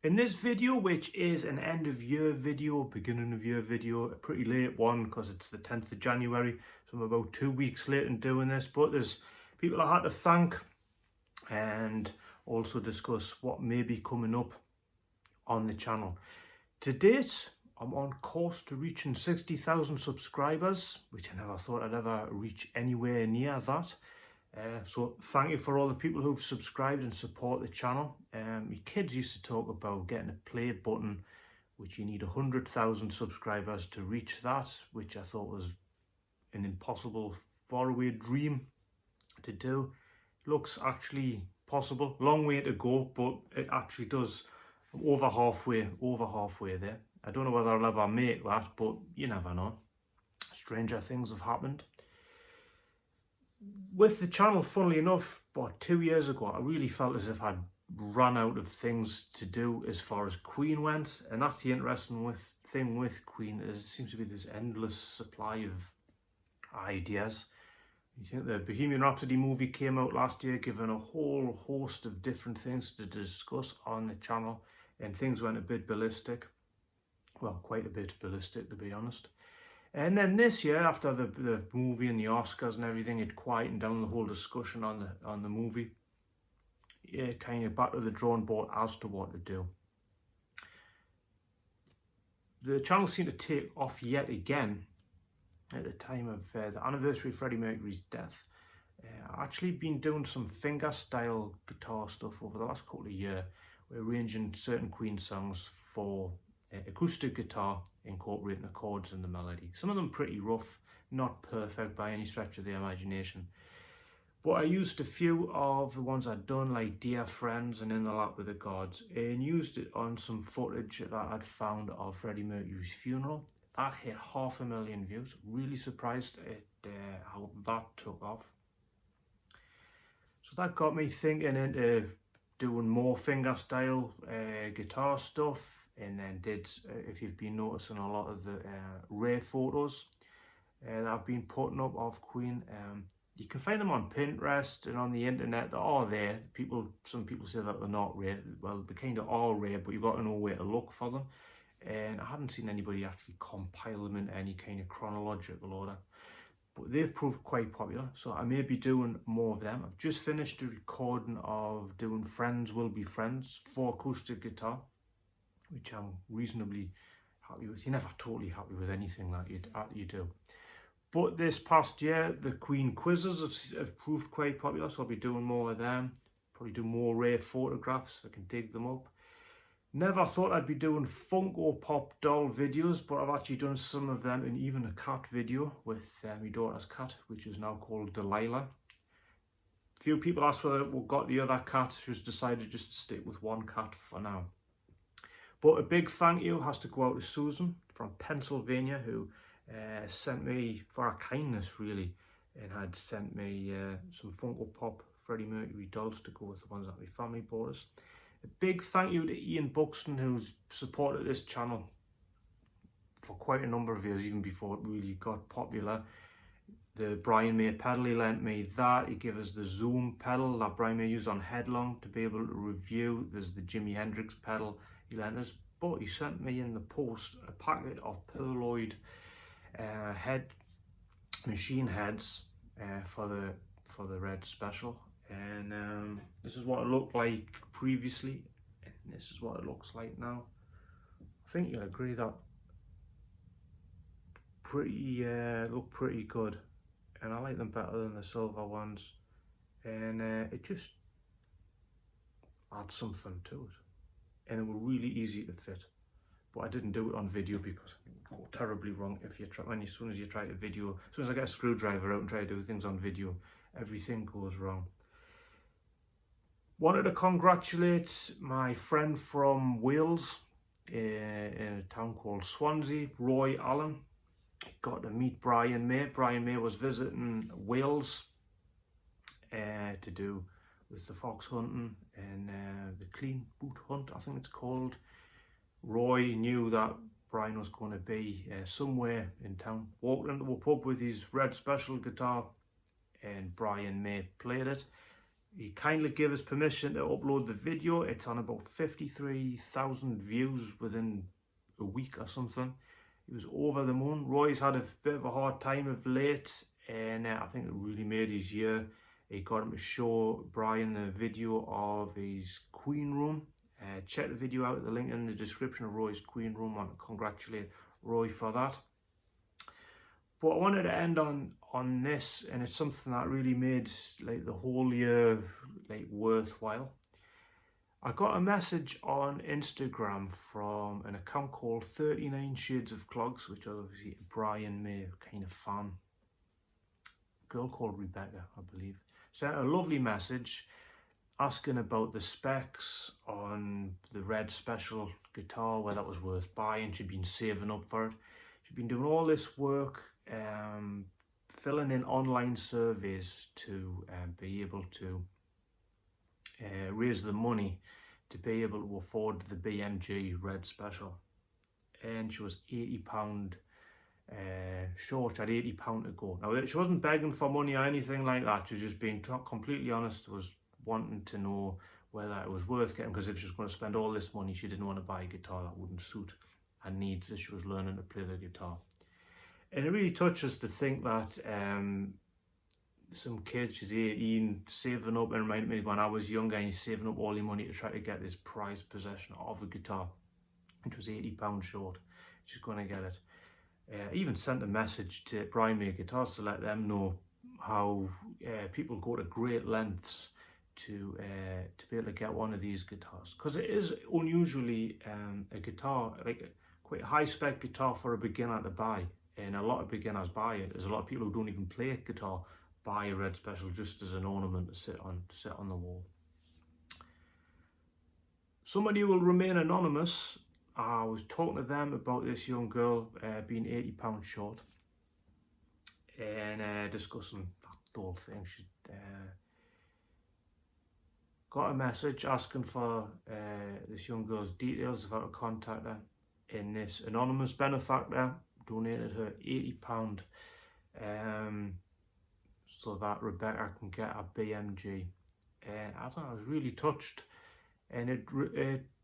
In this video, which is an end of year video, beginning of year video, a pretty late one because it's the 10th of January, so I'm about 2 weeks late in doing this, but there's people I had to thank and also discuss what may be coming up on the channel. To date, I'm on course to reaching 60,000 subscribers, which I never thought I'd ever reach anywhere near that. So thank you for all the people who've subscribed and support the channel. My kids used to talk about getting a play button, which you need 100,000 subscribers to reach that, which I thought was an impossible faraway dream to do. Looks actually possible, long way to go, but it actually does. I'm over halfway there. I don't know whether I'll ever make that, but you never know. Stranger things have happened. With the channel, funnily enough, about 2 years ago, I really felt as if I'd run out of things to do as far as Queen went. And that's the interesting thing with Queen, is it seems to be this endless supply of ideas. You think the Bohemian Rhapsody movie came out last year, giving a whole host of different things to discuss on the channel, and things went a bit ballistic. Well, quite a bit ballistic, to be honest. And then this year, after the movie and the Oscars and everything, it quietened down the whole discussion on the movie. Yeah, kind of back to the drawing board as to what to do. The channel seemed to take off yet again at the time of the anniversary of Freddie Mercury's death. I've actually been doing some fingerstyle guitar stuff over the last couple of years. We're arranging certain Queen songs for acoustic guitar, incorporating the chords and the melody. Some of them pretty rough, not perfect by any stretch of the imagination. But I used a few of the ones I'd done, like Dear Friends and In the Lap with the Gods, and used it on some footage that I'd found of Freddie Mercury's funeral. That hit 500,000 views. Really surprised at how that took off. So that got me thinking into doing more fingerstyle guitar stuff. And then if you've been noticing a lot of the rare photos that I've been putting up of Queen, you can find them on Pinterest and on the internet. They are there. Some people say that they're not rare. Well, they kind of are rare, but you've got to know where to look for them. And I haven't seen anybody actually compile them in any kind of chronological order. But they've proved quite popular, so I may be doing more of them. I've just finished a recording of doing Friends Will Be Friends for acoustic guitar, which I'm reasonably happy with. You're never totally happy with anything that you do. But this past year, the Queen quizzes have proved quite popular, so I'll be doing more of them. Probably do more rare photographs, I can dig them up. Never thought I'd be doing Funko Pop doll videos, but I've actually done some of them, and even a cat video with my daughter's cat, which is now called Delilah. A few people asked whether we got the other cat. She's decided just to stick with one cat for now. But a big thank you has to go out to Susan from Pennsylvania, who sent me, for her kindness really, and had sent me some Funko Pop Freddie Mercury dolls to go with the ones that my family bought us. A big thank you to Ian Buxton, who's supported this channel for quite a number of years, even before it really got popular. The Brian May pedal, he lent me that. He gave us the Zoom pedal that Brian May used on Headlong to be able to review. There's the Jimi Hendrix pedal he lent us. But he sent me in the post a packet of Pearloid machine heads for the Red Special. And this is what it looked like previously, and this is what it looks like now. I think you'll agree that look pretty good, and I like them better than the silver ones, and it just adds something to it, and it were really easy to fit. But I didn't do it on video because it would go terribly wrong if you try. As soon as you try to video, as soon as I get a screwdriver out and try to do things on video, everything goes wrong. Wanted to congratulate my friend from Wales in a town called Swansea, Roy Allen. Got to meet Brian May. Brian May was visiting Wales to do with the fox hunting and the clean boot hunt, I think it's called. Roy knew that Brian was going to be somewhere in town. Walked into a pub with his Red Special guitar, and Brian May played it. He kindly gave us permission to upload the video. It's on about 53,000 views within a week or something. He was over the moon. Roy's had a bit of a hard time of late, and I think it really made his year. He got him to show Brian a video of his Queen room. Check the video out, the link in the description of Roy's Queen room. I want to congratulate Roy for that. But I wanted to end on this, and it's something that really made like the whole year like worthwhile. I got a message on Instagram from an account called 39 Shades of Clogs, which obviously Brian may kind of fan. A girl called Rebecca, I believe, sent a lovely message asking about the specs on the Red Special guitar, whether that was worth buying. She'd been saving up for it. She'd been doing all this work, filling in online surveys to be able to raise the money to be able to afford the BMG Red Special. And she was £80 short, at £80 to go. Now, she wasn't begging for money or anything like that. She was just being completely honest, was wanting to know whether it was worth getting, because if she was going to spend all this money, she didn't want to buy a guitar that wouldn't suit her needs as she was learning to play the guitar. And it really touches to think that some kid, she's 18, saving up, and reminded me when I was younger, and he's saving up all your money to try to get this prized possession of a guitar, which was £80 short. She's going to get it. I even sent a message to Primary Guitars to let them know how people go to great lengths to be able to get one of these guitars, because it is unusually a guitar, like quite a high spec guitar for a beginner to buy. And a lot of beginners buy it. There's a lot of people who don't even play guitar buy a Red Special just as an ornament to sit on the wall. Somebody who will remain anonymous. I was talking to them about this young girl being £80 short, and discussing that whole thing. She got a message asking for this young girl's details, if I could contact her, and this anonymous benefactor donated her £80 so that Rebecca can get a BMG. And I thought I was really touched, and it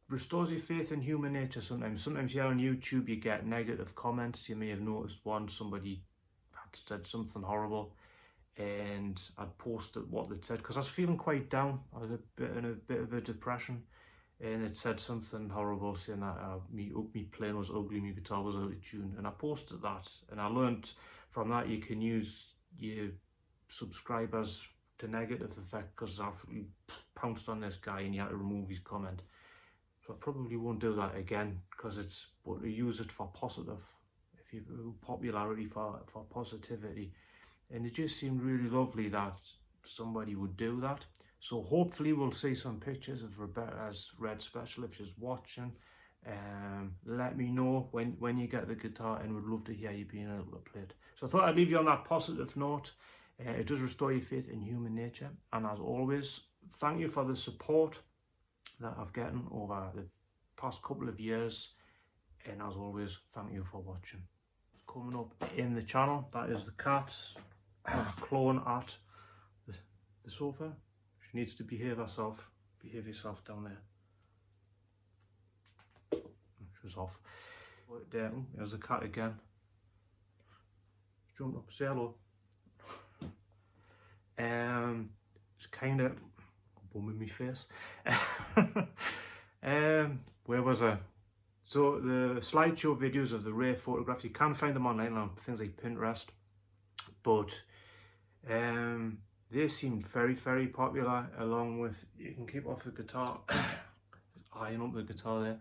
restores your faith in human nature sometimes. Sometimes here on YouTube you get negative comments. You may have noticed one, somebody had said something horrible, and I'd posted what they'd said because I was feeling quite down. I was in a bit of a depression, and it said something horrible, saying that me playing was ugly, my guitar was out of tune, and I posted that, and I learned from that you can use your subscribers to negative effect, because I absolutely pounced on this guy and he had to remove his comment. So I probably won't do that again, because it's, but to use it for positive, if you popularity for positivity, and it just seemed really lovely that somebody would do that. So hopefully we'll see some pictures of Rebecca's Red Special if she's watching. Let me know when you get the guitar, and would love to hear you being able to play it. So I thought I'd leave you on that positive note. It does restore your faith in human nature, and as always, thank you for the support that I've gotten over the past couple of years, and as always, thank you for watching. Coming up in the channel, that is the cat clawing at the sofa. She needs to behave herself. Behave yourself down there. She's off. There's the cat again. Jump up, say hello. It's kind of bum in my face. Where was I? So the slideshow videos of the rare photographs, you can find them online on things like Pinterest, but they seemed very, very popular, along with, you can keep off the guitar, eyeing up the guitar there.